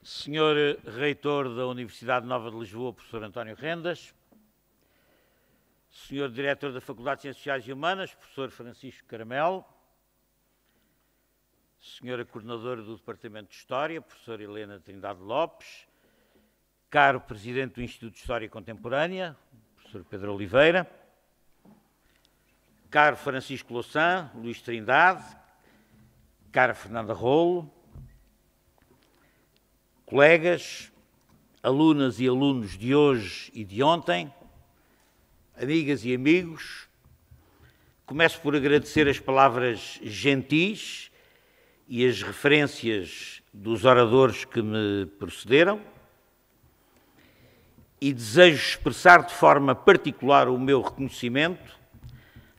Senhor Reitor da Universidade Nova de Lisboa, professor António Rendas, Senhor Diretor da Faculdade de Ciências Sociais e Humanas, professor Francisco Caramelo, Senhora Coordenadora do Departamento de História, professora Helena Trindade Lopes, caro Presidente do Instituto de História Contemporânea, professor Pedro Oliveira, caro Francisco Louçã, Luís Trindade, cara Fernanda Rolo, colegas, alunas e alunos de hoje e de ontem, amigas e amigos, começo por agradecer as palavras gentis e as referências dos oradores que me precederam e desejo expressar de forma particular o meu reconhecimento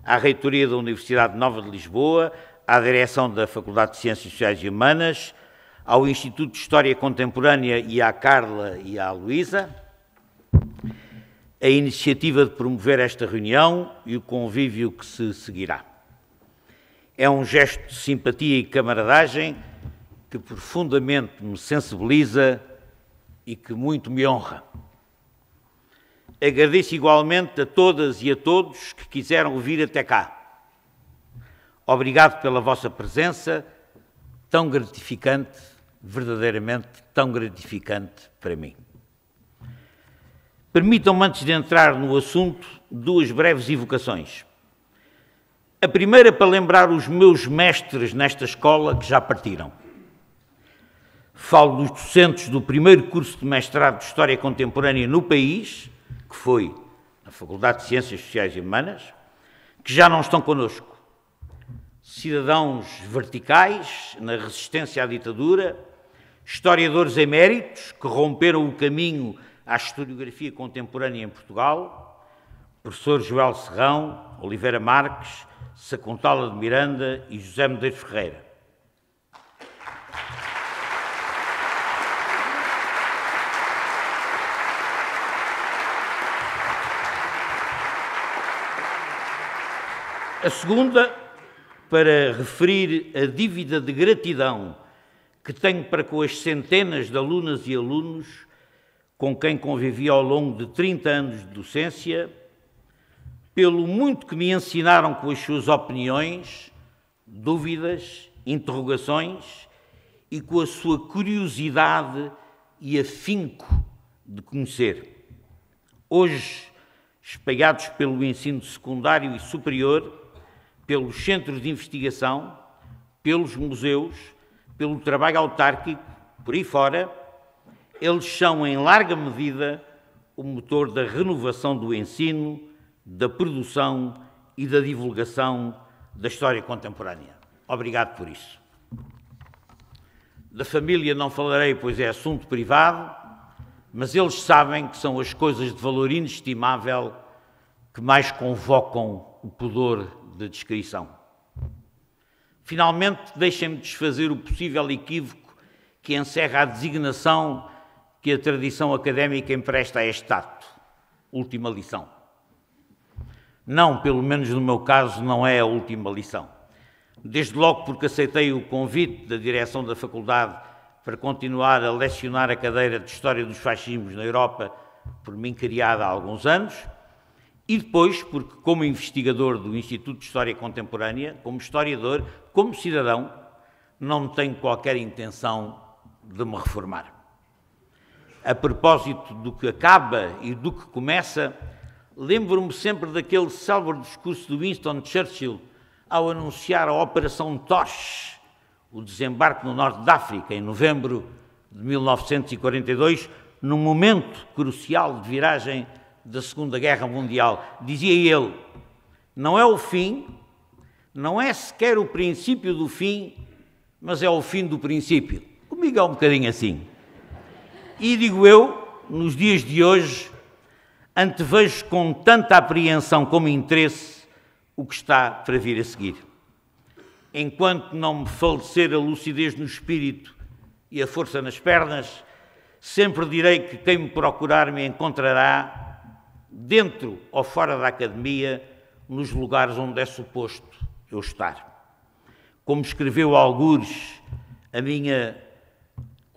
à Reitoria da Universidade Nova de Lisboa, à Direção da Faculdade de Ciências Sociais e Humanas, ao Instituto de História Contemporânea e à Carla e à Luísa, a iniciativa de promover esta reunião e o convívio que se seguirá. É um gesto de simpatia e camaradagem que profundamente me sensibiliza e que muito me honra. Agradeço igualmente a todas e a todos que quiseram vir até cá. Obrigado pela vossa presença, tão gratificante, verdadeiramente tão gratificante para mim. Permitam-me, antes de entrar no assunto, duas breves evocações. A primeira para lembrar os meus mestres nesta escola que já partiram. Falo dos docentes do primeiro curso de mestrado de História Contemporânea no país, que foi na Faculdade de Ciências Sociais e Humanas, que já não estão connosco. Cidadãos verticais na resistência à ditadura, historiadores eméritos que romperam o caminho à historiografia contemporânea em Portugal, professor Joel Serrão, Oliveira Marques, Sacontala de Miranda e José Medeiros Ferreira. A segunda, para referir a dívida de gratidão que tenho para com as centenas de alunas e alunos com quem convivi ao longo de 30 anos de docência, pelo muito que me ensinaram com as suas opiniões, dúvidas, interrogações e com a sua curiosidade e afinco de conhecer. Hoje, espalhados pelo ensino secundário e superior, pelos centros de investigação, pelos museus, pelo trabalho autárquico, por aí fora, eles são, em larga medida, o motor da renovação do ensino, da produção e da divulgação da história contemporânea. Obrigado por isso. Da família não falarei, pois é assunto privado, mas eles sabem que são as coisas de valor inestimável que mais convocam o pudor de descrição. Finalmente, deixem-me desfazer o possível equívoco que encerra a designação que a tradição académica empresta a este ato. Última lição. Não, pelo menos no meu caso, não é a última lição. Desde logo porque aceitei o convite da direção da faculdade para continuar a lecionar a cadeira de História dos Fascismos na Europa, por mim criada há alguns anos, e depois porque, como investigador do Instituto de História Contemporânea, como historiador, como cidadão, não tenho qualquer intenção de me reformar. A propósito do que acaba e do que começa, lembro-me sempre daquele célebre discurso de Winston Churchill ao anunciar a Operação Tosh, o desembarque no norte da África, em novembro de 1942, num momento crucial de viragem da Segunda Guerra Mundial. Dizia ele, não é o fim, não é sequer o princípio do fim, mas é o fim do princípio. Comigo é um bocadinho assim. E digo eu, nos dias de hoje, antevejo com tanta apreensão como interesse o que está para vir a seguir. Enquanto não me falecer a lucidez no espírito e a força nas pernas, sempre direi que quem me procurar me encontrará dentro ou fora da academia, nos lugares onde é suposto eu estar. Como escreveu algures a minha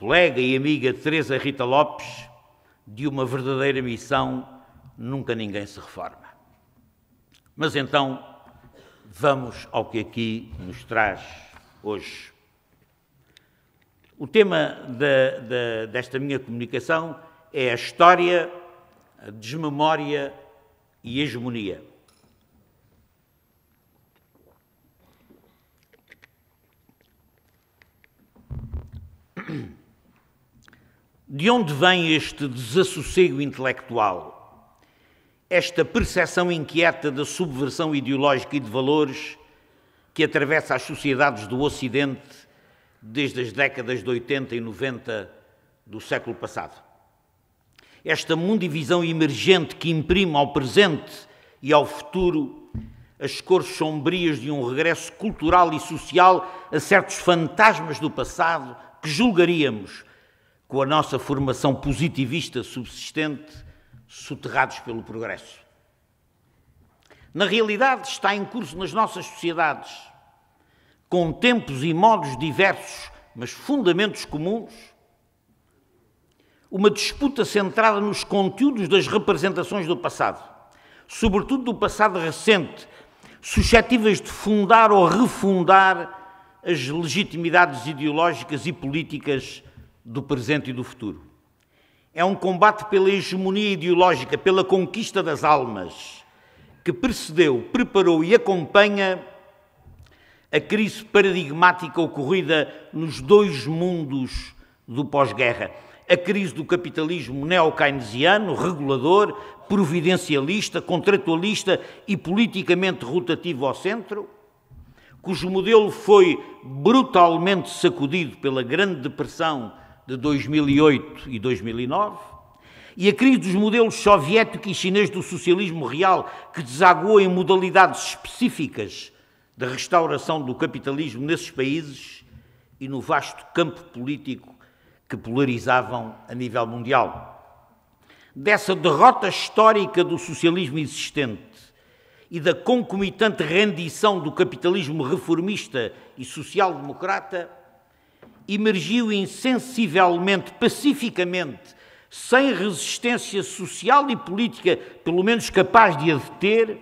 colega e amiga Teresa Rita Lopes, de uma verdadeira missão, nunca ninguém se reforma. Mas então, vamos ao que aqui nos traz hoje. O tema desta minha comunicação é a história, a desmemória e a hegemonia. De onde vem este desassossego intelectual? Esta percepção inquieta da subversão ideológica e de valores que atravessa as sociedades do Ocidente desde as décadas de 80 e 90 do século passado. Esta mundivisão emergente que imprime ao presente e ao futuro as cores sombrias de um regresso cultural e social a certos fantasmas do passado que julgaríamos, com a nossa formação positivista subsistente, soterrados pelo progresso. Na realidade, está em curso nas nossas sociedades, com tempos e modos diversos, mas fundamentos comuns, uma disputa centrada nos conteúdos das representações do passado, sobretudo do passado recente, suscetíveis de fundar ou refundar as legitimidades ideológicas e políticas do presente e do futuro. É um combate pela hegemonia ideológica, pela conquista das almas, que precedeu, preparou e acompanha a crise paradigmática ocorrida nos dois mundos do pós-guerra. A crise do capitalismo neo-keynesiano, regulador, providencialista, contratualista e politicamente rotativo ao centro, cujo modelo foi brutalmente sacudido pela Grande Depressão de 2008 e 2009, e a crise dos modelos soviético e chinês do socialismo real, que desaguou em modalidades específicas da restauração do capitalismo nesses países e no vasto campo político que polarizavam a nível mundial. Dessa derrota histórica do socialismo existente e da concomitante rendição do capitalismo reformista e social-democrata, emergiu insensivelmente, pacificamente, sem resistência social e política, pelo menos capaz de a deter,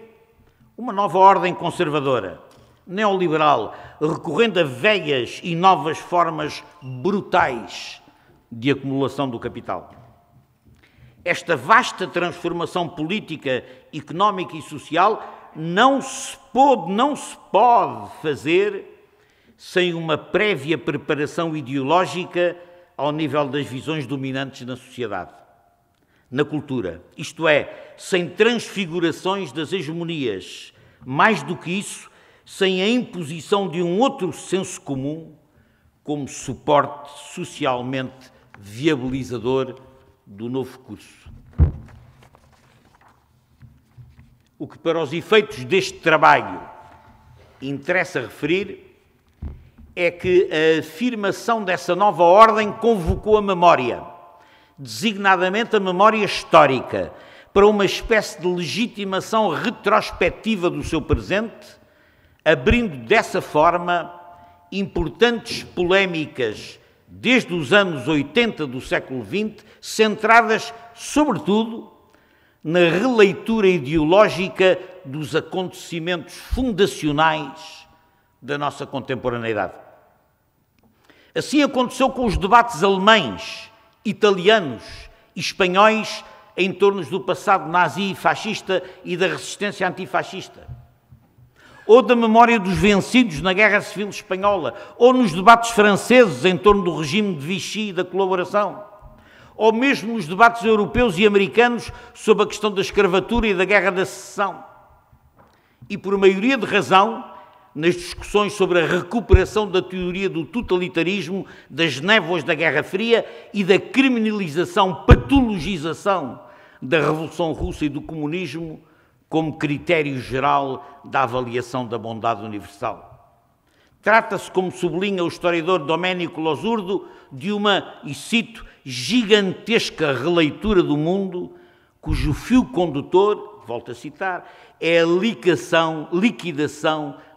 uma nova ordem conservadora, neoliberal, recorrendo a velhas e novas formas brutais de acumulação do capital. Esta vasta transformação política, económica e social não se pode fazer sem uma prévia preparação ideológica ao nível das visões dominantes na sociedade, na cultura, isto é, sem transfigurações das hegemonias, mais do que isso, sem a imposição de um outro senso comum como suporte socialmente viabilizador do novo curso. O que para os efeitos deste trabalho interessa referir é que a afirmação dessa nova ordem convocou a memória, designadamente a memória histórica, para uma espécie de legitimação retrospectiva do seu presente, abrindo dessa forma importantes polémicas desde os anos 80 do século XX, centradas, sobretudo, na releitura ideológica dos acontecimentos fundacionais da nossa contemporaneidade. Assim aconteceu com os debates alemães, italianos e espanhóis em torno do passado nazi e fascista e da resistência antifascista, ou da memória dos vencidos na Guerra Civil Espanhola, ou nos debates franceses em torno do regime de Vichy e da colaboração, ou mesmo nos debates europeus e americanos sobre a questão da escravatura e da Guerra da Secessão. E por maioria de razão, nas discussões sobre a recuperação da teoria do totalitarismo, das névoas da Guerra Fria e da criminalização, patologização da Revolução Russa e do comunismo como critério geral da avaliação da bondade universal. Trata-se, como sublinha o historiador Domenico Losurdo, de uma, e cito, gigantesca releitura do mundo, cujo fio condutor, volto a citar, é a liquidação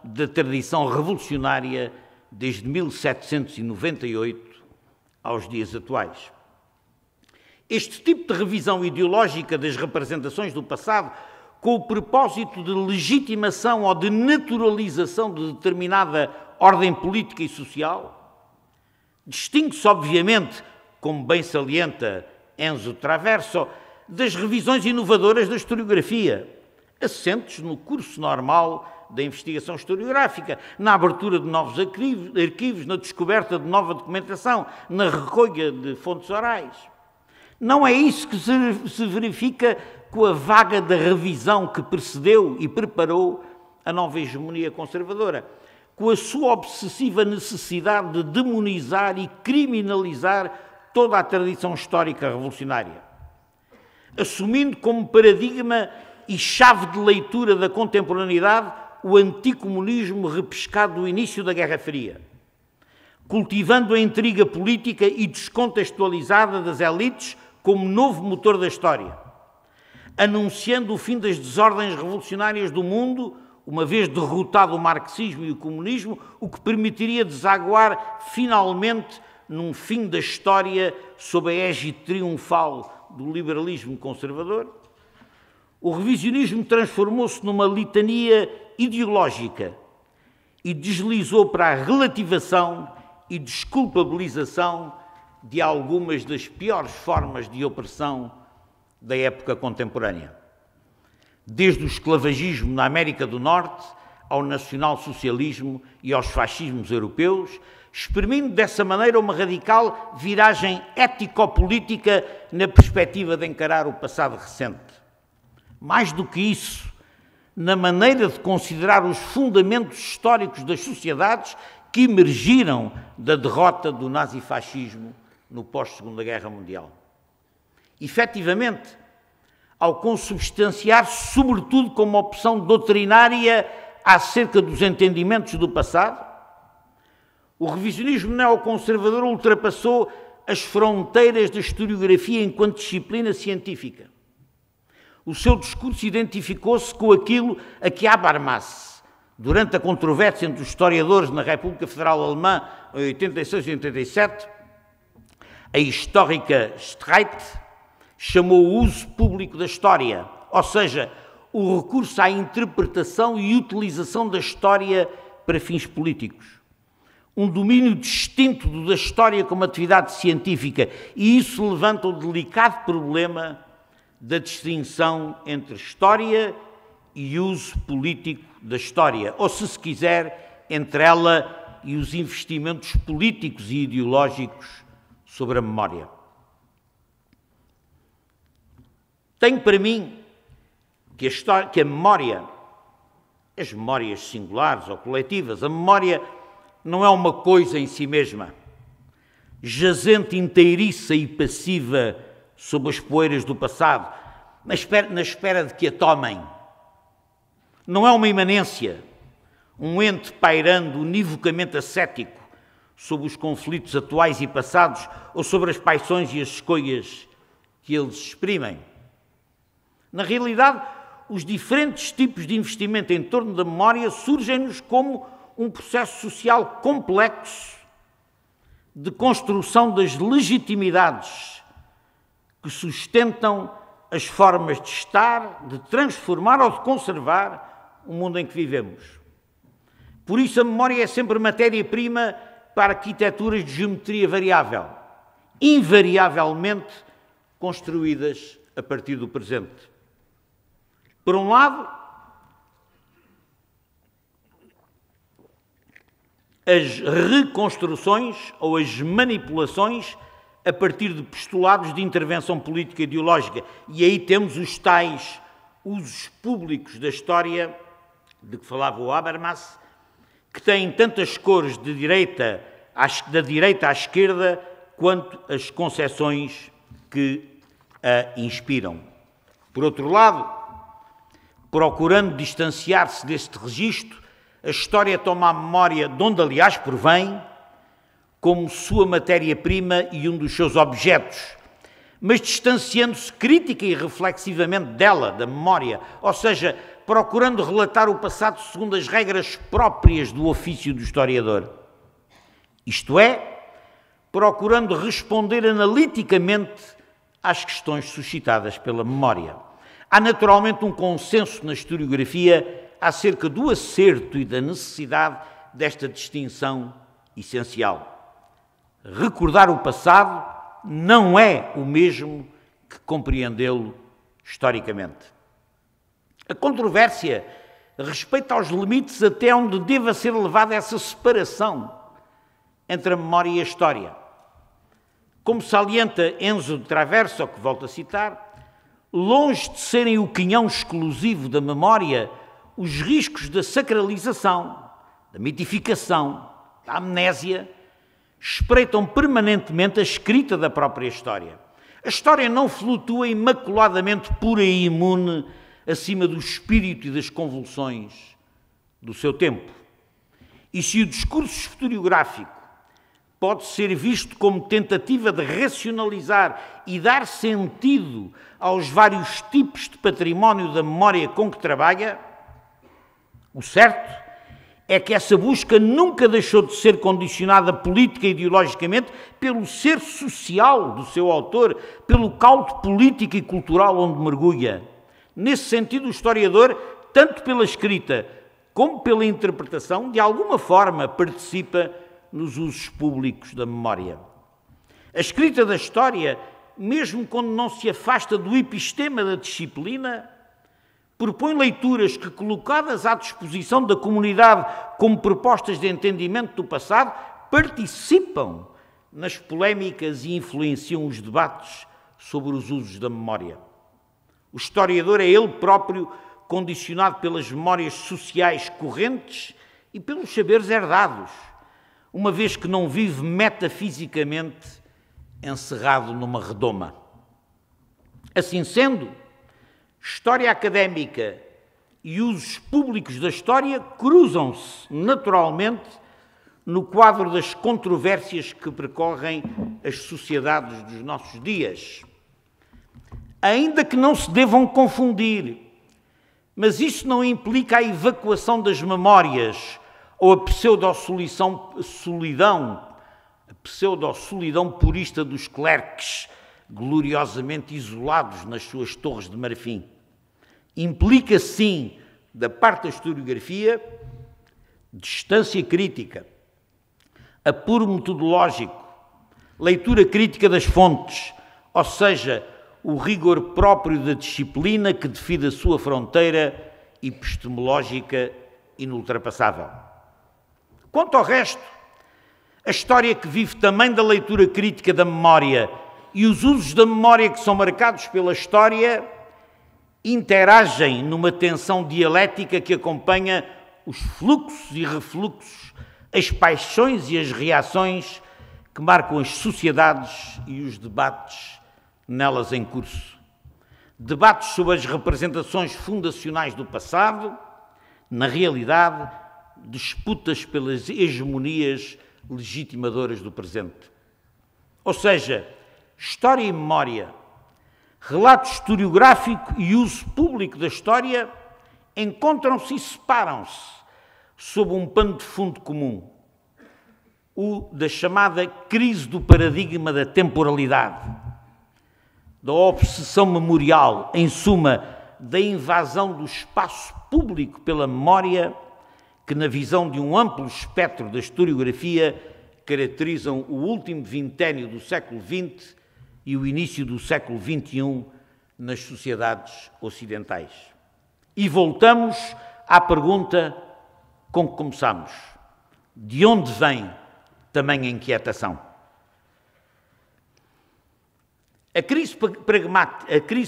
da tradição revolucionária desde 1798 aos dias atuais. Este tipo de revisão ideológica das representações do passado, com o propósito de legitimação ou de naturalização de determinada ordem política e social, distingue-se, obviamente, como bem salienta Enzo Traverso, das revisões inovadoras da historiografia, assentes no curso normal da investigação historiográfica, na abertura de novos arquivos, na descoberta de nova documentação, na recolha de fontes orais. Não é isso que se verifica com a vaga da revisão que precedeu e preparou a nova hegemonia conservadora, com a sua obsessiva necessidade de demonizar e criminalizar toda a tradição histórica revolucionária, assumindo como paradigma e chave de leitura da contemporaneidade o anticomunismo repescado do início da Guerra Fria, cultivando a intriga política e descontextualizada das elites como novo motor da história, anunciando o fim das desordens revolucionárias do mundo, uma vez derrotado o marxismo e o comunismo, o que permitiria desaguar finalmente num fim da história sob a égide triunfal do liberalismo conservador. O revisionismo transformou-se numa litania ideológica e deslizou para a relativação e desculpabilização de algumas das piores formas de opressão da época contemporânea. Desde o esclavagismo na América do Norte ao nacionalsocialismo e aos fascismos europeus, exprimindo dessa maneira uma radical viragem ético-política na perspectiva de encarar o passado recente. Mais do que isso, na maneira de considerar os fundamentos históricos das sociedades que emergiram da derrota do nazifascismo no pós-Segunda Guerra Mundial. Efetivamente, ao consubstanciar-se sobretudo como opção doutrinária acerca dos entendimentos do passado, o revisionismo neoconservador ultrapassou as fronteiras da historiografia enquanto disciplina científica. O seu discurso identificou-se com aquilo a que Habermas, durante a controvérsia entre os historiadores na República Federal Alemã em 86 e 87, a histórica Streit chamou o uso público da história, ou seja, o recurso à interpretação e utilização da história para fins políticos. Um domínio distinto do da história como atividade científica, e isso levanta o delicado problema da distinção entre história e uso político da história, ou, se quiser, entre ela e os investimentos políticos e ideológicos sobre a memória. Tenho para mim que a memória, as memórias singulares ou coletivas, a memória não é uma coisa em si mesma, jazente inteiriça e passiva sob as poeiras do passado, na espera de que a tomem. Não é uma imanência, um ente pairando univocamente ascético sobre os conflitos atuais e passados ou sobre as paixões e as escolhas que eles exprimem. Na realidade, os diferentes tipos de investimento em torno da memória surgem-nos como um processo social complexo de construção das legitimidades que sustentam as formas de estar, de transformar ou de conservar o mundo em que vivemos. Por isso, a memória é sempre matéria-prima para arquiteturas de geometria variável, invariavelmente construídas a partir do presente. Por um lado, as reconstruções ou as manipulações a partir de postulados de intervenção política e ideológica. E aí temos os tais usos públicos da história, de que falava o Habermas, que têm tantas cores da direita à esquerda, quanto as concepções que a inspiram. Por outro lado, procurando distanciar-se deste registro, a história toma a memória, de onde aliás provém, como sua matéria-prima e um dos seus objetos, mas distanciando-se crítica e reflexivamente dela, da memória, ou seja, procurando relatar o passado segundo as regras próprias do ofício do historiador. Isto é, procurando responder analiticamente às questões suscitadas pela memória. Há naturalmente um consenso na historiografia acerca do acerto e da necessidade desta distinção essencial. Recordar o passado não é o mesmo que compreendê-lo historicamente. A controvérsia respeita aos limites até onde deva ser levada essa separação entre a memória e a história. Como salienta Enzo de Traverso, que volto a citar, longe de serem o quinhão exclusivo da memória, os riscos da sacralização, da mitificação, da amnésia, espreitam permanentemente a escrita da própria história. A história não flutua imaculadamente pura e imune acima do espírito e das convulsões do seu tempo. E se o discurso historiográfico pode ser visto como tentativa de racionalizar e dar sentido aos vários tipos de património da memória com que trabalha, o certo é que essa busca nunca deixou de ser condicionada política e ideologicamente pelo ser social do seu autor, pelo caldo político e cultural onde mergulha. Nesse sentido, o historiador, tanto pela escrita como pela interpretação, de alguma forma participa nos usos públicos da memória. A escrita da história, mesmo quando não se afasta do epistema da disciplina, propõe leituras que, colocadas à disposição da comunidade como propostas de entendimento do passado, participam nas polémicas e influenciam os debates sobre os usos da memória. O historiador é ele próprio condicionado pelas memórias sociais correntes e pelos saberes herdados, uma vez que não vive metafisicamente encerrado numa redoma. Assim sendo, história académica e usos públicos da história cruzam-se naturalmente no quadro das controvérsias que percorrem as sociedades dos nossos dias. Ainda que não se devam confundir, mas isso não implica a evacuação das memórias ou a pseudo-solidão purista dos clerques, gloriosamente isolados nas suas torres de marfim. Implica, sim, da parte da historiografia, distância crítica, apuro metodológico, leitura crítica das fontes, ou seja, o rigor próprio da disciplina que define a sua fronteira epistemológica inultrapassável. Quanto ao resto, a história que vive também da leitura crítica da memória e os usos da memória que são marcados pela história interagem numa tensão dialética que acompanha os fluxos e refluxos, as paixões e as reações que marcam as sociedades e os debates nelas em curso. Debates sobre as representações fundacionais do passado, na realidade, disputas pelas hegemonias legitimadoras do presente. Ou seja, história e memória, relato historiográfico e uso público da história encontram-se e separam-se sob um pano de fundo comum, o da chamada crise do paradigma da temporalidade, da obsessão memorial, em suma, da invasão do espaço público pela memória, que, na visão de um amplo espectro da historiografia, caracterizam o último vinténio do século XX e o início do século XXI nas sociedades ocidentais. E voltamos à pergunta com que começamos: de onde vem tamanha inquietação? A crise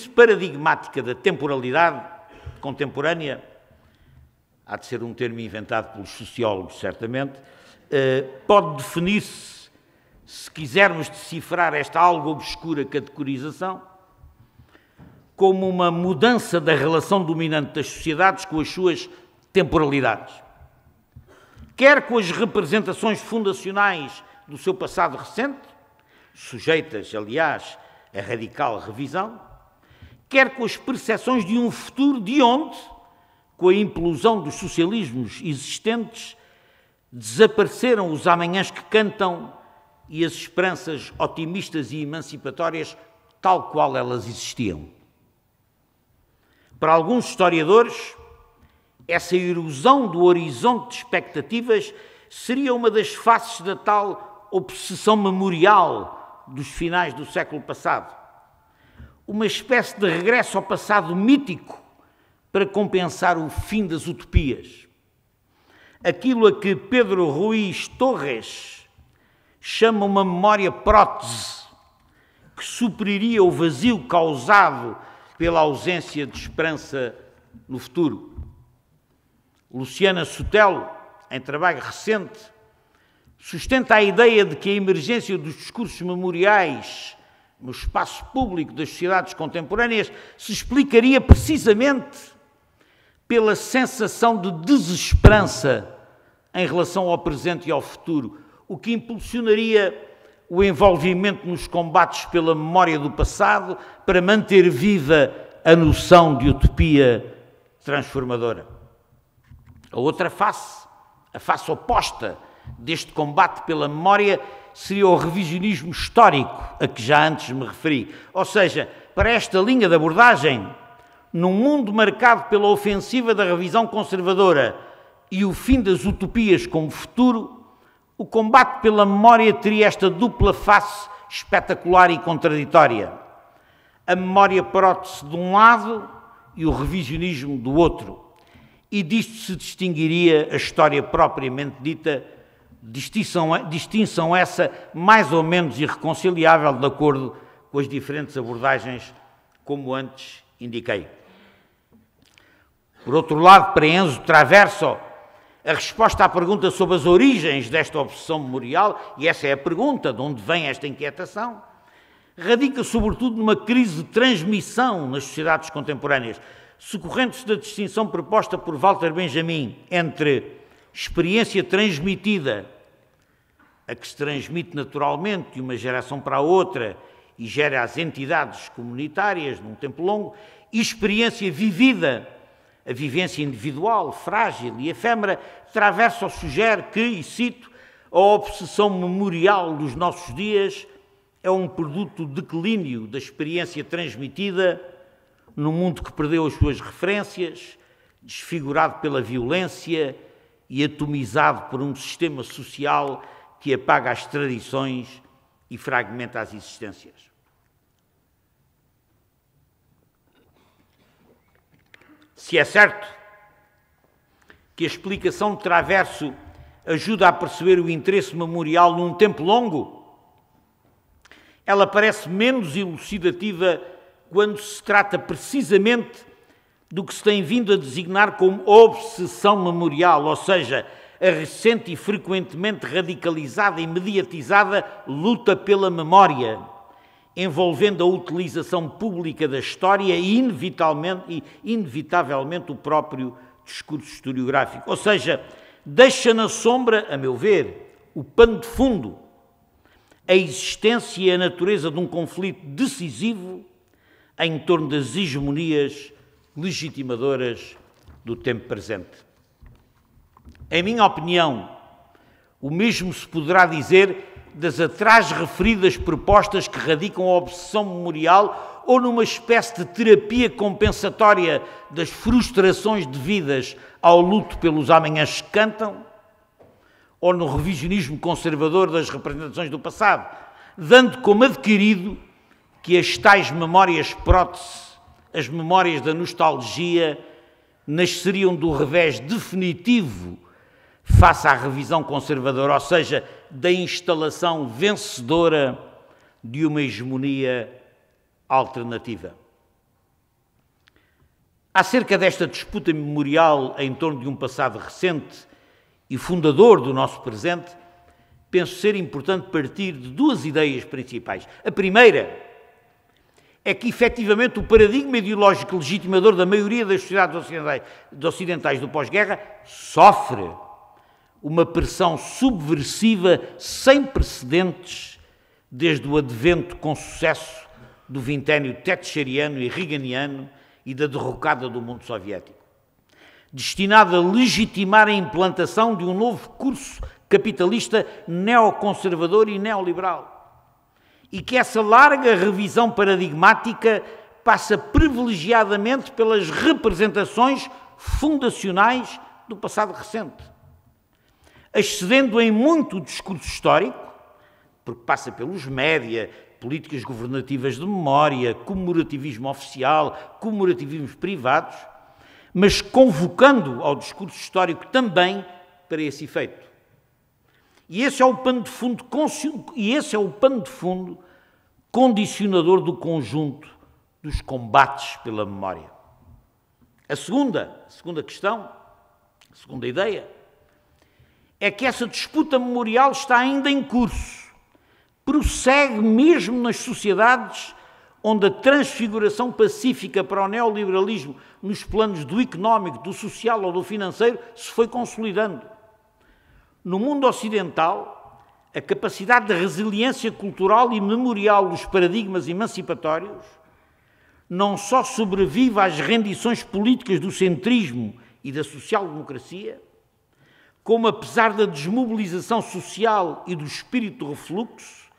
paradigmática da temporalidade contemporânea, há de ser um termo inventado pelos sociólogos, certamente, pode definir-se, se quisermos decifrar esta algo obscura categorização, como uma mudança da relação dominante das sociedades com as suas temporalidades. Quer com as representações fundacionais do seu passado recente, sujeitas, aliás, a radical revisão, quer com as percepções de um futuro de onde, com a implosão dos socialismos existentes, desapareceram os amanhãs que cantam e as esperanças otimistas e emancipatórias tal qual elas existiam. Para alguns historiadores, essa erosão do horizonte de expectativas seria uma das faces da tal obsessão memorial dos finais do século passado. Uma espécie de regresso ao passado mítico para compensar o fim das utopias. Aquilo a que Pedro Ruiz Torres chama uma memória prótese, que supriria o vazio causado pela ausência de esperança no futuro. Luciana Sotelo, em trabalho recente, sustenta a ideia de que a emergência dos discursos memoriais no espaço público das sociedades contemporâneas se explicaria precisamente pela sensação de desesperança em relação ao presente e ao futuro, o que impulsionaria o envolvimento nos combates pela memória do passado para manter viva a noção de utopia transformadora. A outra face, a face oposta deste combate pela memória, seria o revisionismo histórico, a que já antes me referi. Ou seja, para esta linha de abordagem, num mundo marcado pela ofensiva da revisão conservadora e o fim das utopias como futuro, o combate pela memória teria esta dupla face espetacular e contraditória. A memória prótese de um lado e o revisionismo do outro. E disto se distinguiria a história propriamente dita, distinção essa mais ou menos irreconciliável de acordo com as diferentes abordagens, como antes indiquei. Por outro lado, para Enzo Traverso, a resposta à pergunta sobre as origens desta obsessão memorial, e essa é a pergunta de onde vem esta inquietação, radica sobretudo numa crise de transmissão nas sociedades contemporâneas, socorrendo-se da distinção proposta por Walter Benjamin entre experiência transmitida, a que se transmite naturalmente de uma geração para a outra e gera as entidades comunitárias num tempo longo, e experiência vivida, a vivência individual, frágil e efêmera. Traverso sugere que, e cito, a obsessão memorial dos nossos dias é um produto declínio da experiência transmitida num mundo que perdeu as suas referências, desfigurado pela violência e atomizado por um sistema social que apaga as tradições e fragmenta as existências. Se é certo que a explicação de Traverso ajuda a perceber o interesse memorial num tempo longo, ela parece menos elucidativa quando se trata precisamente do que se tem vindo a designar como obsessão memorial, ou seja, a recente e frequentemente radicalizada e mediatizada luta pela memória, envolvendo a utilização pública da história e inevitavelmente o próprio discurso historiográfico. Ou seja, deixa na sombra, a meu ver, o pano de fundo, a existência e a natureza de um conflito decisivo em torno das hegemonias legitimadoras do tempo presente. Em minha opinião, o mesmo se poderá dizer das atrás referidas propostas que radicam a obsessão memorial ou numa espécie de terapia compensatória das frustrações devidas ao luto pelos amanhãs que cantam, ou no revisionismo conservador das representações do passado, dando como adquirido que as tais memórias prótese, as memórias da nostalgia, nasceriam do revés definitivo face à revisão conservadora, ou seja, da instalação vencedora de uma hegemonia alternativa. Acerca desta disputa memorial em torno de um passado recente e fundador do nosso presente, penso ser importante partir de duas ideias principais. A primeira é que, efetivamente, o paradigma ideológico legitimador da maioria das sociedades ocidentais do pós-guerra sofre uma pressão subversiva sem precedentes desde o advento com sucesso do vinténio thatcheriano e reaganiano e da derrocada do mundo soviético, destinado a legitimar a implantação de um novo curso capitalista neoconservador e neoliberal. E que essa larga revisão paradigmática passa privilegiadamente pelas representações fundacionais do passado recente, excedendo em muito o discurso histórico, porque passa pelos média, políticas governativas de memória, comemorativismo oficial, comemorativismos privados, mas convocando ao discurso histórico também para esse efeito. E esse é o pano de fundo, condicionador do conjunto dos combates pela memória. A segunda questão, a segunda ideia, é que essa disputa memorial está ainda em curso. Prossegue mesmo nas sociedades onde a transfiguração pacífica para o neoliberalismo nos planos do económico, do social ou do financeiro se foi consolidando. No mundo ocidental, a capacidade de resiliência cultural e memorial dos paradigmas emancipatórios não só sobrevive às rendições políticas do centrismo e da social-democracia, como, apesar da desmobilização social e do espírito de refluxo,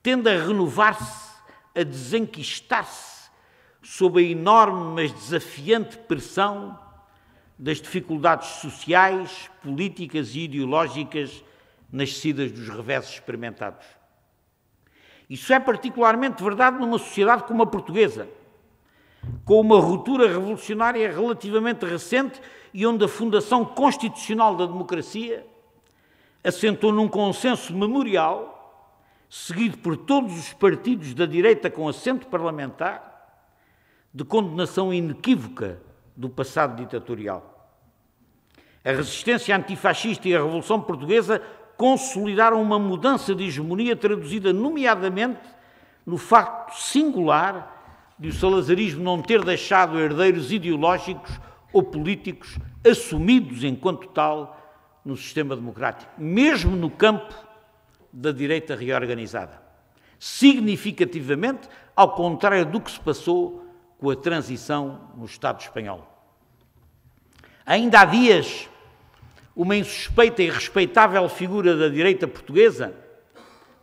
tende a renovar-se, a desenquistar-se sob a enorme, mas desafiante pressão das dificuldades sociais, políticas e ideológicas nascidas dos reveses experimentados. Isso é particularmente verdade numa sociedade como a portuguesa, com uma ruptura revolucionária relativamente recente e onde a fundação constitucional da democracia assentou num consenso memorial, seguido por todos os partidos da direita com assento parlamentar, de condenação inequívoca do passado ditatorial. A resistência antifascista e a Revolução Portuguesa consolidaram uma mudança de hegemonia traduzida nomeadamente no facto singular de o salazarismo não ter deixado herdeiros ideológicos ou políticos assumidos enquanto tal no sistema democrático, mesmo no campo da direita reorganizada. Significativamente, ao contrário do que se passou com a transição no Estado espanhol. Ainda há dias, uma insuspeita e respeitável figura da direita portuguesa,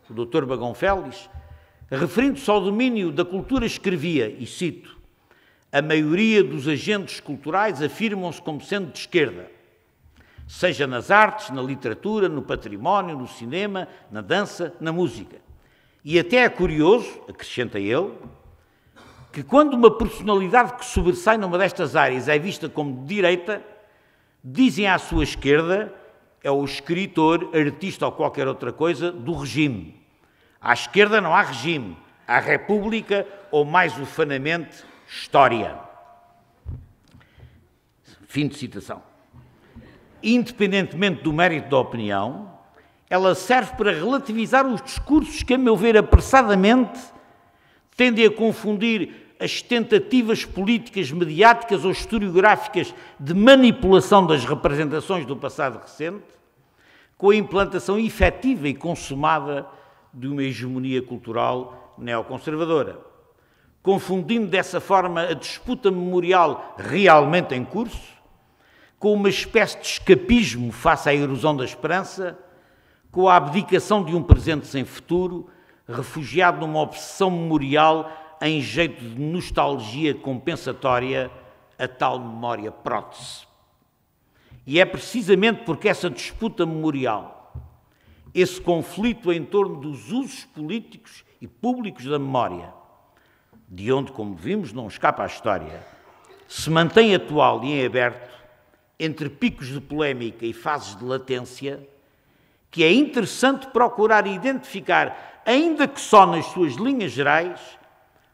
o Dr. Bagão Félix, referindo-se ao domínio da cultura, escrevia, e cito: a maioria dos agentes culturais afirmam-se como sendo de esquerda, seja nas artes, na literatura, no património, no cinema, na dança, na música. E até é curioso, acrescenta ele, que quando uma personalidade que sobressai numa destas áreas é vista como de direita, dizem à sua esquerda, é o escritor, artista ou qualquer outra coisa do regime. À esquerda não há regime, há república ou, mais ufanamente, história. Fim de citação. Independentemente do mérito da opinião, ela serve para relativizar os discursos que, a meu ver, apressadamente, tendem a confundir as tentativas políticas, mediáticas ou historiográficas de manipulação das representações do passado recente com a implantação efetiva e consumada de uma hegemonia cultural neoconservadora, confundindo dessa forma a disputa memorial realmente em curso com uma espécie de escapismo face à erosão da esperança, com a abdicação de um presente sem futuro, refugiado numa obsessão memorial em jeito de nostalgia compensatória, a tal memória prótese. E é precisamente porque essa disputa memorial, esse conflito em torno dos usos políticos e públicos da memória, de onde, como vimos, não escapa a história, se mantém atual e em aberto, entre picos de polémica e fases de latência, que é interessante procurar identificar, ainda que só nas suas linhas gerais,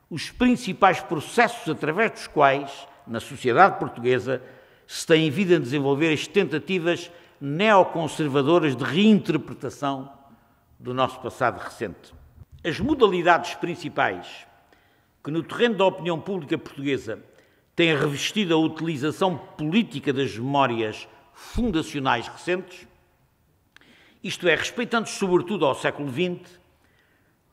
os principais processos através dos quais, na sociedade portuguesa, se têm vindo a desenvolver as tentativas neoconservadoras de reinterpretação do nosso passado recente. As modalidades principais que no terreno da opinião pública portuguesa têm revestido a utilização política das memórias fundacionais recentes, isto é, respeitando-se sobretudo ao século XX,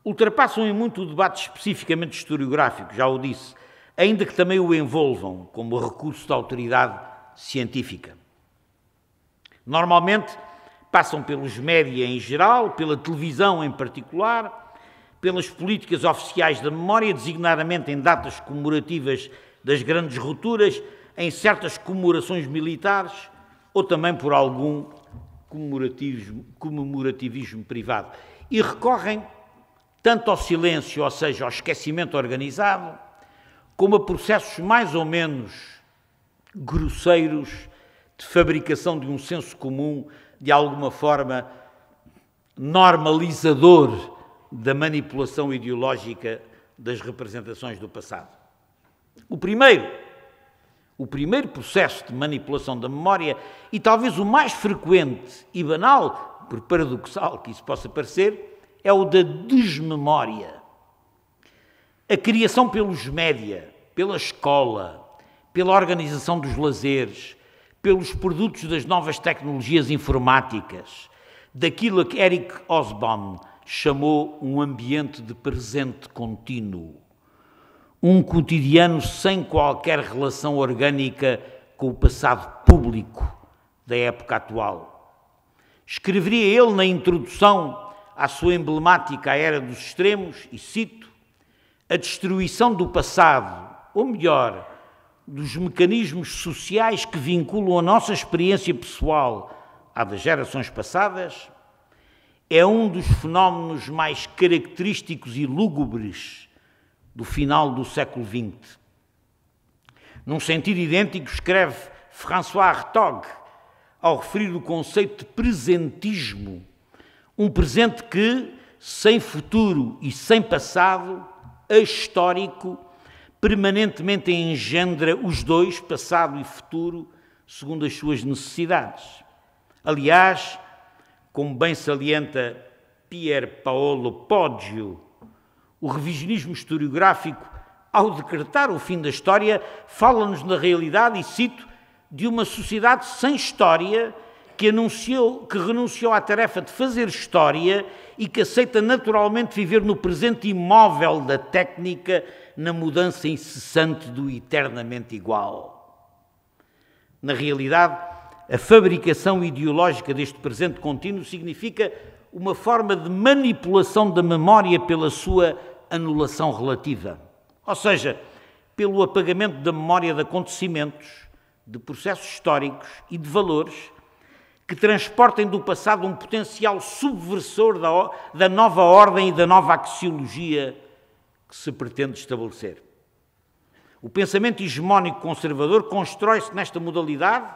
ultrapassam em muito o debate especificamente historiográfico, já o disse, ainda que também o envolvam como recurso da autoridade científica. Normalmente, passam pelos média em geral, pela televisão em particular, pelas políticas oficiais da memória, designadamente em datas comemorativas das grandes rupturas, em certas comemorações militares ou também por algum comemorativismo privado. E recorrem tanto ao silêncio, ou seja, ao esquecimento organizado, como a processos mais ou menos grosseiros de fabricação de um senso comum, de alguma forma normalizador da manipulação ideológica das representações do passado. O primeiro processo de manipulação da memória, e talvez o mais frequente e banal, por paradoxal que isso possa parecer, é o da desmemória. A criação pelos média, pela escola, pela organização dos lazeres, pelos produtos das novas tecnologias informáticas, daquilo que Eric Hobsbawm chamou um ambiente de presente contínuo, um cotidiano sem qualquer relação orgânica com o passado público da época atual. Escreveria ele na introdução à sua emblemática Era dos Extremos, e cito: a destruição do passado, ou melhor, dos mecanismos sociais que vinculam a nossa experiência pessoal à das gerações passadas, é um dos fenómenos mais característicos e lúgubres do final do século XX. Num sentido idêntico, escreve François Hartog, ao referir o conceito de presentismo, um presente que, sem futuro e sem passado, ahistórico, permanentemente engendra os dois, passado e futuro, segundo as suas necessidades. Aliás, como bem salienta Pier Paolo Poggio, o revisionismo historiográfico, ao decretar o fim da história, fala-nos na realidade, e cito, de uma sociedade sem história que renunciou à tarefa de fazer história e que aceita naturalmente viver no presente imóvel da técnica, na mudança incessante do eternamente igual. Na realidade, a fabricação ideológica deste presente contínuo significa uma forma de manipulação da memória pela sua anulação relativa, ou seja, pelo apagamento da memória de acontecimentos, de processos históricos e de valores que transportem do passado um potencial subversor da nova ordem e da nova axiologia que se pretende estabelecer. O pensamento hegemónico conservador constrói-se nesta modalidade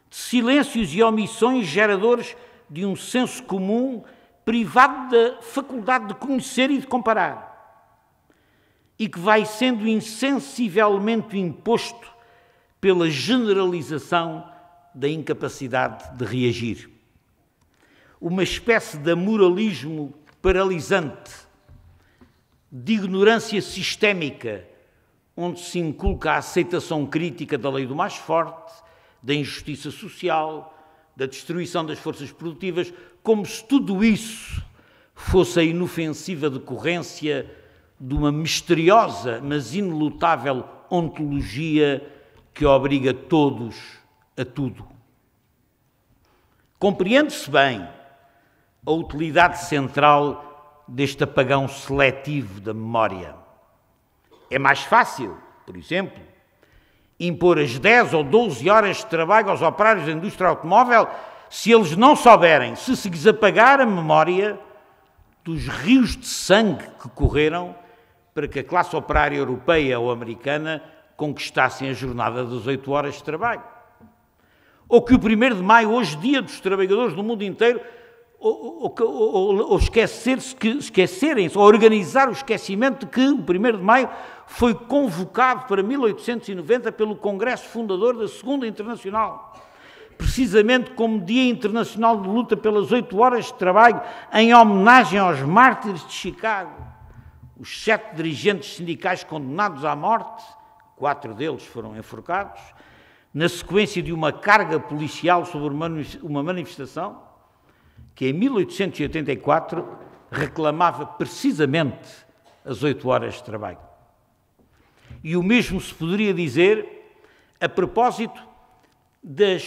de silêncios e omissões geradores de um senso comum privado da faculdade de conhecer e de comparar, e que vai sendo insensivelmente imposto pela generalização da incapacidade de reagir. Uma espécie de moralismo paralisante, de ignorância sistémica, onde se inculca a aceitação crítica da lei do mais forte, da injustiça social, da destruição das forças produtivas, como se tudo isso fosse a inofensiva decorrência de uma misteriosa, mas inelutável ontologia que obriga todos a tudo. Compreende-se bem a utilidade central deste apagão seletivo da memória. É mais fácil, por exemplo, impor as 10 ou 12 horas de trabalho aos operários da indústria automóvel se eles não souberem, se lhes apagar a memória dos rios de sangue que correram para que a classe operária europeia ou americana conquistassem a jornada das 8 horas de trabalho. Ou que o 1º de maio, hoje dia dos trabalhadores do mundo inteiro, ou esquecerem-se, ou organizar o esquecimento de que o 1º de maio foi convocado para 1890 pelo Congresso Fundador da Segunda Internacional, precisamente como Dia Internacional de Luta pelas 8 horas de trabalho, em homenagem aos mártires de Chicago, os 7 dirigentes sindicais condenados à morte, 4 deles foram enforcados, na sequência de uma carga policial sobre uma manifestação que em 1884 reclamava precisamente as 8 horas de trabalho. E o mesmo se poderia dizer a propósito das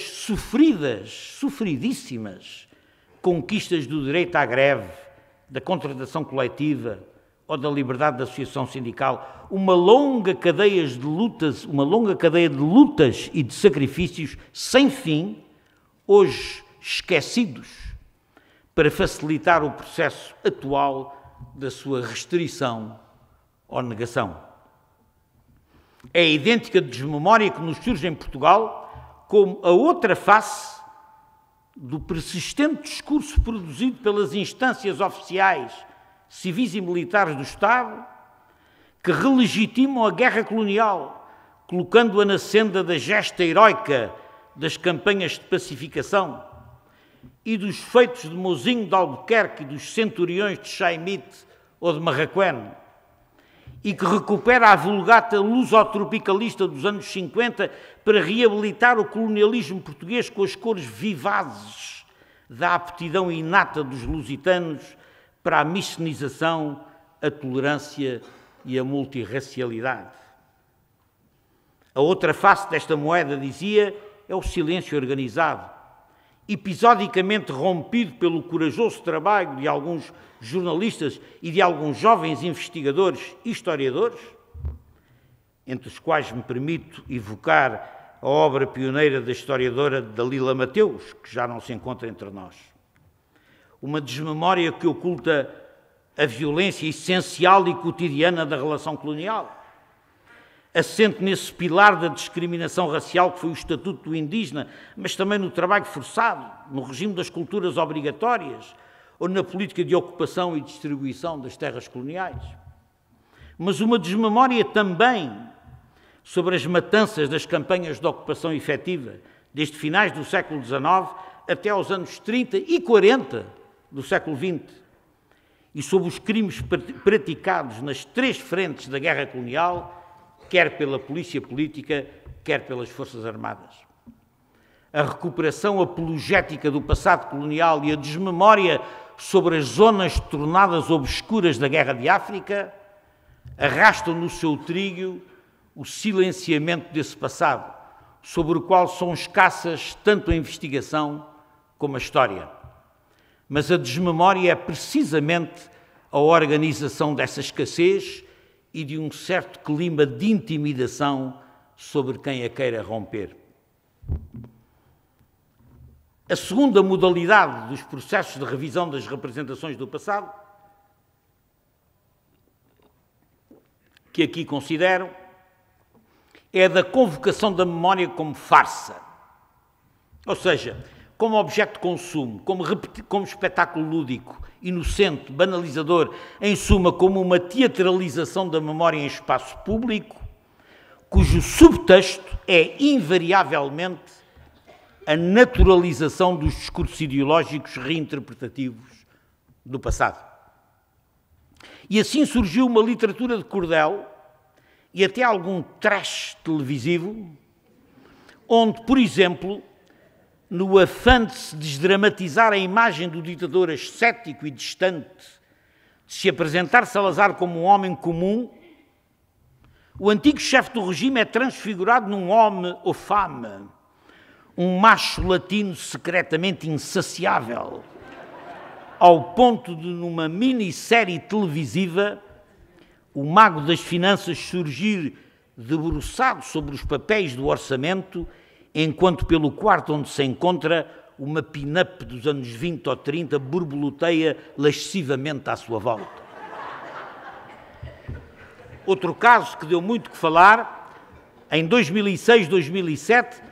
sofridíssimas conquistas do direito à greve, da contratação coletiva ou da liberdade de associação sindical, uma longa cadeia de lutas e de sacrifícios sem fim, hoje esquecidos, para facilitar o processo atual da sua restrição ou negação. É a idêntica desmemória que nos surge em Portugal como a outra face do persistente discurso produzido pelas instâncias oficiais, civis e militares do Estado, que relegitimam a guerra colonial, colocando-a na senda da gesta heroica das campanhas de pacificação e dos feitos de Mozinho de Albuquerque e dos centuriões de Chaimite ou de Marraquém, e que recupera a vulgata lusotropicalista dos anos 50 para reabilitar o colonialismo português com as cores vivazes da aptidão inata dos lusitanos para a micenização, a tolerância e a multirracialidade. A outra face desta moeda, dizia, é o silêncio organizado, episodicamente rompido pelo corajoso trabalho de alguns jornalistas e de alguns jovens investigadores e historiadores, entre os quais me permito evocar a obra pioneira da historiadora Dalila Mateus, que já não se encontra entre nós. Uma desmemória que oculta a violência essencial e cotidiana da relação colonial, assente nesse pilar da discriminação racial que foi o Estatuto do Indígena, mas também no trabalho forçado, no regime das culturas obrigatórias ou na política de ocupação e distribuição das terras coloniais. Mas uma desmemória também sobre as matanças das campanhas de ocupação efetiva, desde finais do século XIX até aos anos 30 e 40 do século XX, e sobre os crimes praticados nas três frentes da guerra colonial, quer pela polícia política, quer pelas Forças Armadas. A recuperação apologética do passado colonial e a desmemória sobre as zonas tornadas obscuras da Guerra de África arrastam no seu trilho o silenciamento desse passado, sobre o qual são escassas tanto a investigação como a história. Mas a desmemória é precisamente a organização dessa escassez e de um certo clima de intimidação sobre quem a queira romper. A segunda modalidade dos processos de revisão das representações do passado, que aqui considero, é a da convocação da memória como farsa, ou seja, como objeto de consumo, como espetáculo lúdico, inocente, banalizador, em suma, como uma teatralização da memória em espaço público, cujo subtexto é invariavelmente a naturalização dos discursos ideológicos reinterpretativos do passado. E assim surgiu uma literatura de cordel e até algum trash televisivo, onde, por exemplo, no afã de se desdramatizar a imagem do ditador ascético e distante, de se apresentar Salazar como um homem comum, o antigo chefe do regime é transfigurado num homem ou fama, um macho latino secretamente insaciável, ao ponto de, numa minissérie televisiva, o mago das finanças surgir debruçado sobre os papéis do orçamento, enquanto pelo quarto onde se encontra uma pin-up dos anos 20 ou 30 borboleteia lascivamente à sua volta. Outro caso que deu muito que falar, em 2006, 2007,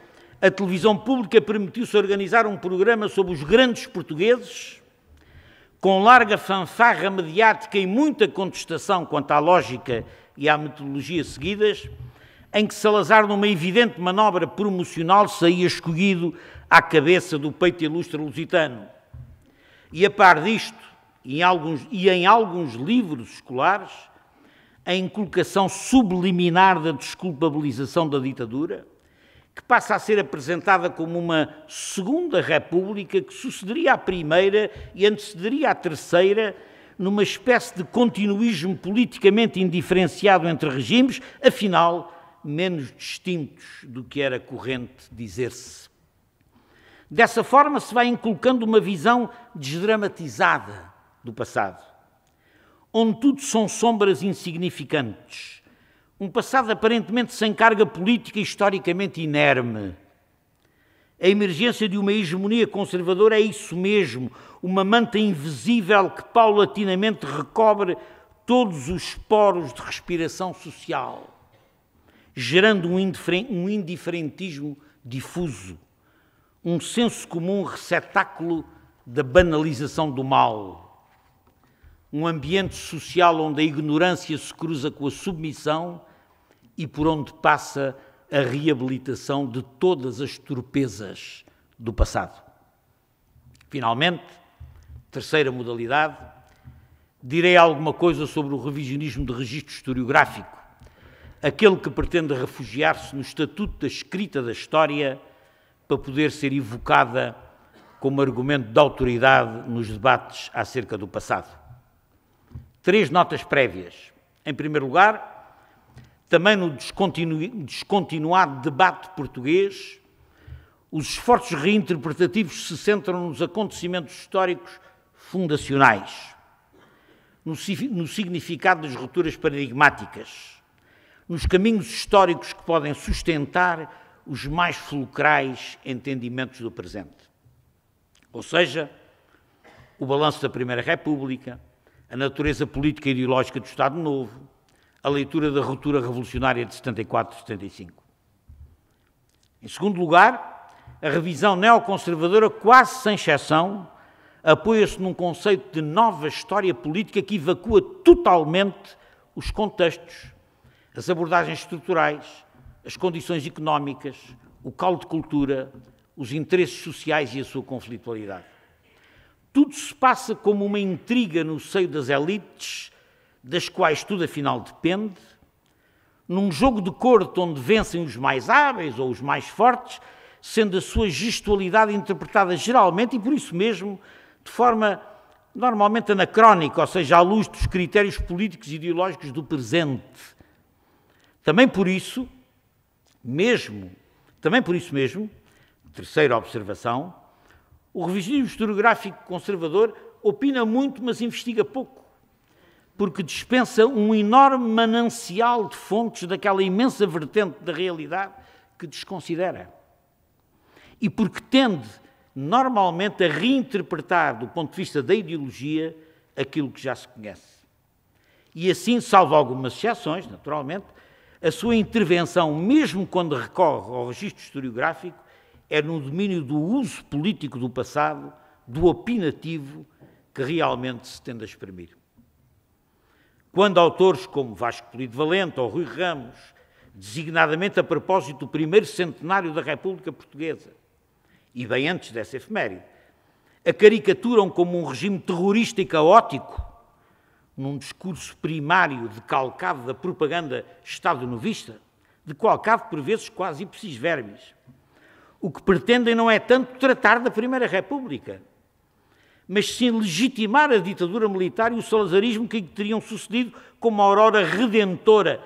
a televisão pública permitiu-se organizar um programa sobre os grandes portugueses, com larga fanfarra mediática e muita contestação quanto à lógica e à metodologia seguidas, em que Salazar, numa evidente manobra promocional, saía escolhido à cabeça do peito ilustre lusitano. E a par disto, e em alguns livros escolares, a inculcação subliminar da desculpabilização da ditadura, que passa a ser apresentada como uma segunda república que sucederia à primeira e antecederia à terceira, numa espécie de continuismo politicamente indiferenciado entre regimes, afinal, menos distintos do que era corrente dizer-se. Dessa forma se vai inculcando uma visão desdramatizada do passado, onde tudo são sombras insignificantes, um passado aparentemente sem carga política e historicamente inerme. A emergência de uma hegemonia conservadora é isso mesmo, uma manta invisível que paulatinamente recobre todos os poros de respiração social, gerando um indiferentismo difuso, um senso comum receptáculo da banalização do mal, um ambiente social onde a ignorância se cruza com a submissão e por onde passa a reabilitação de todas as torpezas do passado. Finalmente, terceira modalidade, direi alguma coisa sobre o revisionismo de registro historiográfico, aquele que pretende refugiar-se no estatuto da escrita da história para poder ser evocada como argumento de autoridade nos debates acerca do passado. 3 notas prévias. Em primeiro lugar, também no descontinuado debate português, os esforços reinterpretativos se centram nos acontecimentos históricos fundacionais, no significado das rupturas paradigmáticas, nos caminhos históricos que podem sustentar os mais fulcrais entendimentos do presente. Ou seja, o balanço da Primeira República, a natureza política e ideológica do Estado Novo, a leitura da ruptura revolucionária de 74 e 75. Em segundo lugar, a revisão neoconservadora, quase sem exceção, apoia-se num conceito de nova história política que evacua totalmente os contextos, as abordagens estruturais, as condições económicas, o caldo de cultura, os interesses sociais e a sua conflitualidade. Tudo se passa como uma intriga no seio das elites, das quais tudo afinal depende, num jogo de corte onde vencem os mais hábeis ou os mais fortes, sendo a sua gestualidade interpretada geralmente, e por isso mesmo, de forma normalmente anacrónica, ou seja, à luz dos critérios políticos e ideológicos do presente. Também por isso mesmo, terceira observação, o revisionismo historiográfico conservador opina muito, mas investiga pouco, porque dispensa um enorme manancial de fontes daquela imensa vertente da realidade que desconsidera. E porque tende, normalmente, a reinterpretar, do ponto de vista da ideologia, aquilo que já se conhece. E assim, salvo algumas exceções, naturalmente, a sua intervenção, mesmo quando recorre ao registro historiográfico, é no domínio do uso político do passado, do opinativo, que realmente se tende a exprimir. Quando autores como Vasco Polido Valente ou Rui Ramos, designadamente a propósito do primeiro centenário da República Portuguesa, e bem antes dessa efeméride, a caricaturam como um regime terrorista e caótico, num discurso primário decalcado da propaganda estado-novista, decalcado por vezes quase ipsis verbis. O que pretendem não é tanto tratar da Primeira República, mas sim legitimar a ditadura militar e o salazarismo que teriam sucedido como a aurora redentora.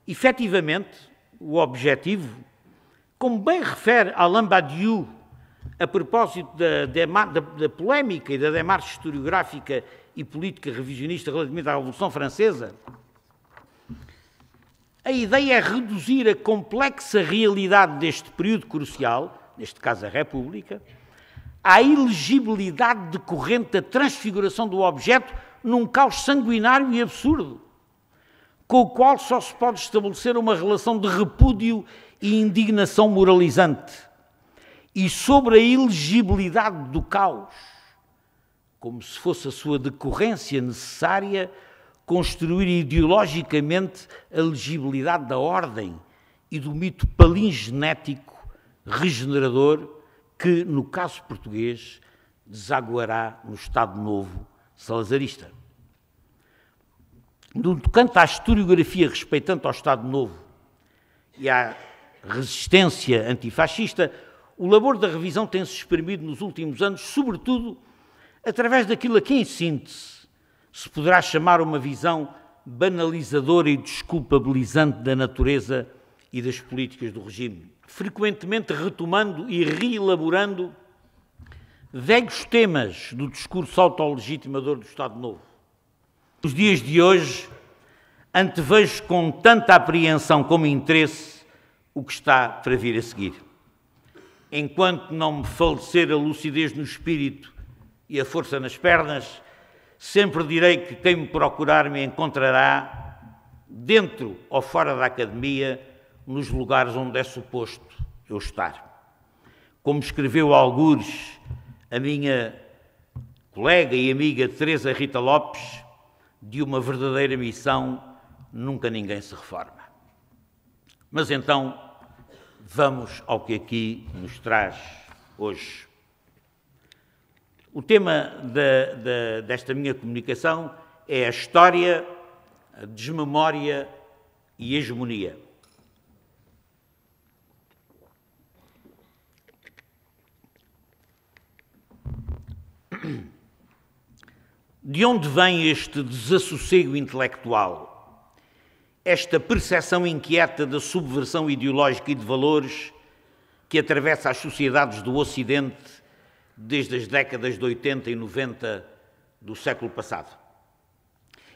Efetivamente, o objetivo, como bem refere Alain Badiou, a propósito da polémica e da demarche historiográfica e política revisionista relativamente à Revolução Francesa, a ideia é reduzir a complexa realidade deste período crucial, neste caso a República, à ilegibilidade decorrente da transfiguração do objeto num caos sanguinário e absurdo, com o qual só se pode estabelecer uma relação de repúdio e indignação moralizante. E sobre a ilegibilidade do caos, como se fosse a sua decorrência necessária, construir ideologicamente a legibilidade da ordem e do mito palingenético regenerador que, no caso português, desaguará no Estado Novo salazarista. No tocante à historiografia respeitante ao Estado Novo e à resistência antifascista, o labor da revisão tem-se exprimido nos últimos anos, sobretudo através daquilo a que, em síntese, se poderá chamar uma visão banalizadora e desculpabilizante da natureza e das políticas do regime, frequentemente retomando e reelaborando velhos temas do discurso autolegitimador do Estado Novo. Nos dias de hoje, antevejo com tanta apreensão como interesse o que está para vir a seguir. Enquanto não me falecer a lucidez no espírito e a força nas pernas, sempre direi que quem me procurar me encontrará, dentro ou fora da academia, nos lugares onde é suposto eu estar. Como escreveu algures a minha colega e amiga Teresa Rita Lopes, de uma verdadeira missão nunca ninguém se reforma. Mas então, vamos ao que aqui nos traz hoje. O tema desta minha comunicação é a história, a desmemória e a hegemonia. De onde vem este desassossego intelectual? Esta percepção inquieta da subversão ideológica e de valores que atravessa as sociedades do Ocidente desde as décadas de 80 e 90 do século passado.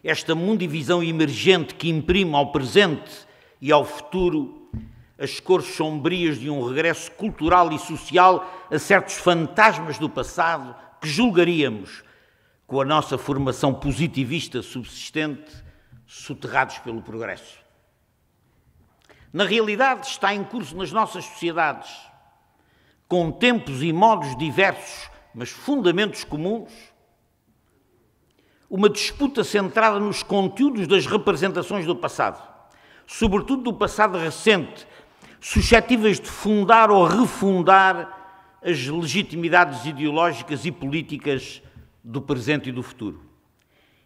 Esta mundivisão emergente que imprime ao presente e ao futuro as cores sombrias de um regresso cultural e social a certos fantasmas do passado que julgaríamos, com a nossa formação positivista subsistente, soterrados pelo progresso. Na realidade, está em curso nas nossas sociedades, com tempos e modos diversos, mas fundamentos comuns, uma disputa centrada nos conteúdos das representações do passado, sobretudo do passado recente, suscetíveis de fundar ou refundar as legitimidades ideológicas e políticas do presente e do futuro.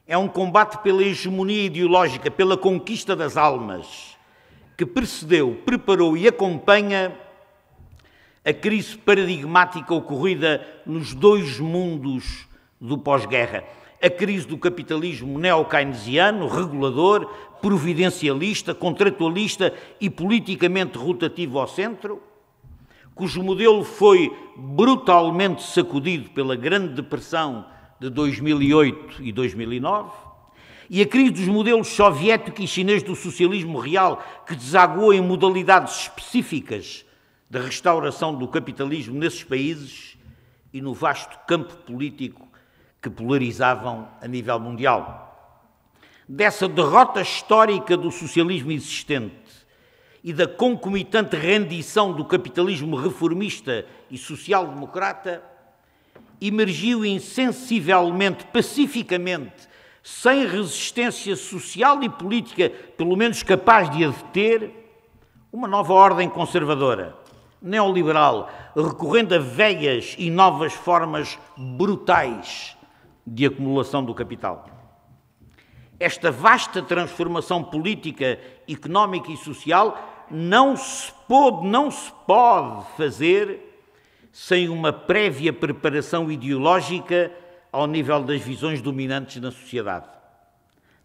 É um combate pela hegemonia ideológica, pela conquista das almas, que precedeu, preparou e acompanha a crise paradigmática ocorrida nos dois mundos do pós-guerra. A crise do capitalismo neo-keynesiano, regulador, providencialista, contratualista e politicamente rotativo ao centro, cujo modelo foi brutalmente sacudido pela Grande Depressão de 2008 e 2009, e a crise dos modelos soviético e chinês do socialismo real, que desaguou em modalidades específicas da restauração do capitalismo nesses países e no vasto campo político que polarizavam a nível mundial. Dessa derrota histórica do socialismo existente e da concomitante rendição do capitalismo reformista e social-democrata, emergiu insensivelmente, pacificamente, sem resistência social e política, pelo menos capaz de a deter, uma nova ordem conservadora, neoliberal, recorrendo a velhas e novas formas brutais de acumulação do capital. Esta vasta transformação política, económica e social não se pode fazer sem uma prévia preparação ideológica ao nível das visões dominantes na sociedade,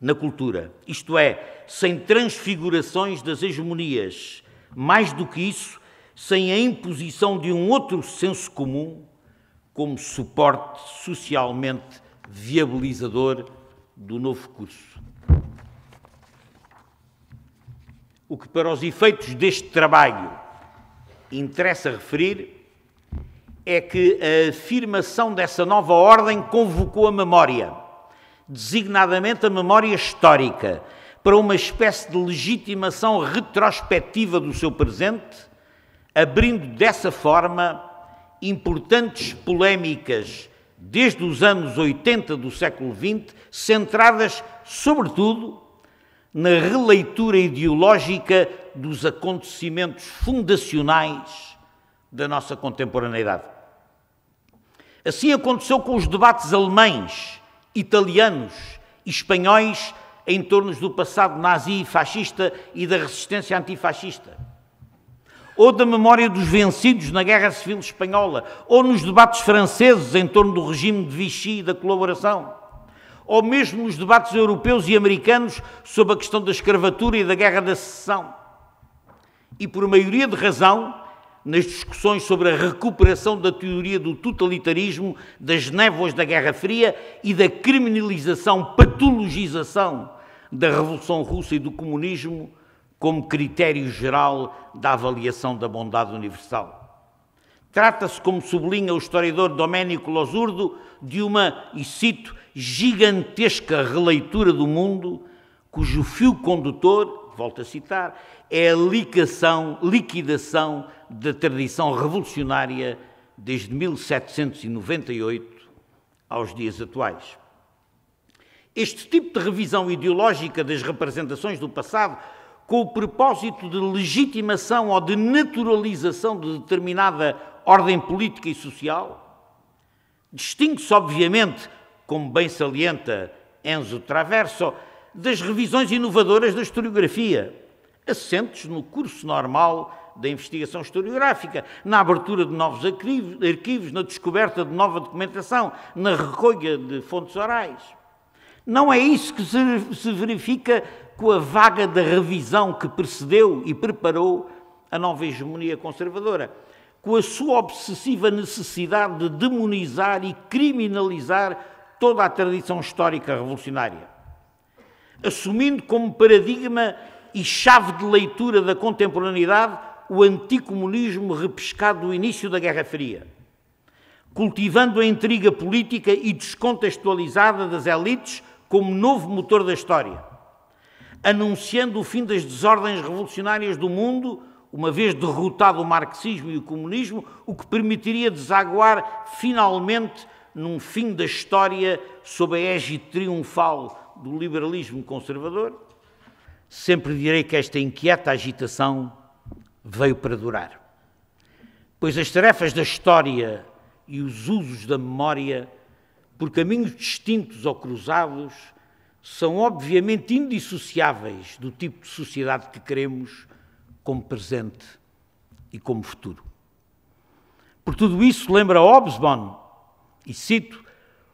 na cultura, isto é, sem transfigurações das hegemonias, mais do que isso, sem a imposição de um outro senso comum como suporte socialmente viabilizador do novo curso. O que para os efeitos deste trabalho interessa referir é que a afirmação dessa nova ordem convocou a memória, designadamente a memória histórica, para uma espécie de legitimação retrospectiva do seu presente, abrindo dessa forma importantes polémicas desde os anos 80 do século XX, centradas, sobretudo, na releitura ideológica dos acontecimentos fundacionais da nossa contemporaneidade. Assim aconteceu com os debates alemães, italianos e espanhóis em torno do passado nazi e fascista e da resistência antifascista, ou da memória dos vencidos na Guerra Civil Espanhola, ou nos debates franceses em torno do regime de Vichy e da colaboração, ou mesmo nos debates europeus e americanos sobre a questão da escravatura e da Guerra da Secessão. E por maioria de razão, nas discussões sobre a recuperação da teoria do totalitarismo, das névoas da Guerra Fria e da criminalização, patologização da Revolução Russa e do comunismo como critério geral da avaliação da bondade universal. Trata-se, como sublinha o historiador Domenico Losurdo, de uma, e cito, gigantesca releitura do mundo, cujo fio condutor, volto a citar, é a liquidação da tradição revolucionária desde 1798 aos dias atuais. Este tipo de revisão ideológica das representações do passado, com o propósito de legitimação ou de naturalização de determinada ordem política e social, distingue-se, obviamente, como bem salienta Enzo Traverso, das revisões inovadoras da historiografia, assentes no curso normal da investigação historiográfica, na abertura de novos arquivos, na descoberta de nova documentação, na recolha de fontes orais. Não é isso que se verifica com a vaga da revisão que precedeu e preparou a nova hegemonia conservadora, com a sua obsessiva necessidade de demonizar e criminalizar toda a tradição histórica revolucionária, assumindo como paradigma e chave de leitura da contemporaneidade o anticomunismo repescado do início da Guerra Fria, cultivando a intriga política e descontextualizada das elites como novo motor da história, anunciando o fim das desordens revolucionárias do mundo, uma vez derrotado o marxismo e o comunismo, o que permitiria desaguar finalmente num fim da história sob a égide triunfal do liberalismo conservador. Sempre direi que esta inquieta agitação veio para durar, pois as tarefas da história e os usos da memória, por caminhos distintos ou cruzados, são obviamente indissociáveis do tipo de sociedade que queremos como presente e como futuro. Por tudo isso, lembra Hobsbawm, e cito,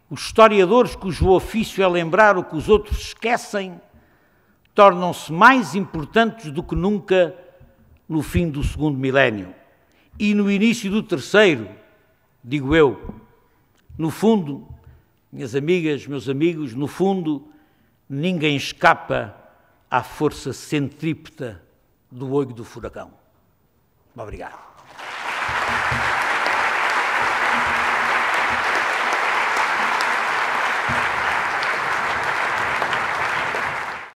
os historiadores cujo ofício é lembrar o que os outros esquecem, tornam-se mais importantes do que nunca no fim do segundo milénio e no início do terceiro, digo eu. No fundo, minhas amigas, meus amigos, no fundo, ninguém escapa à força centrípeta do olho do furacão. Obrigado.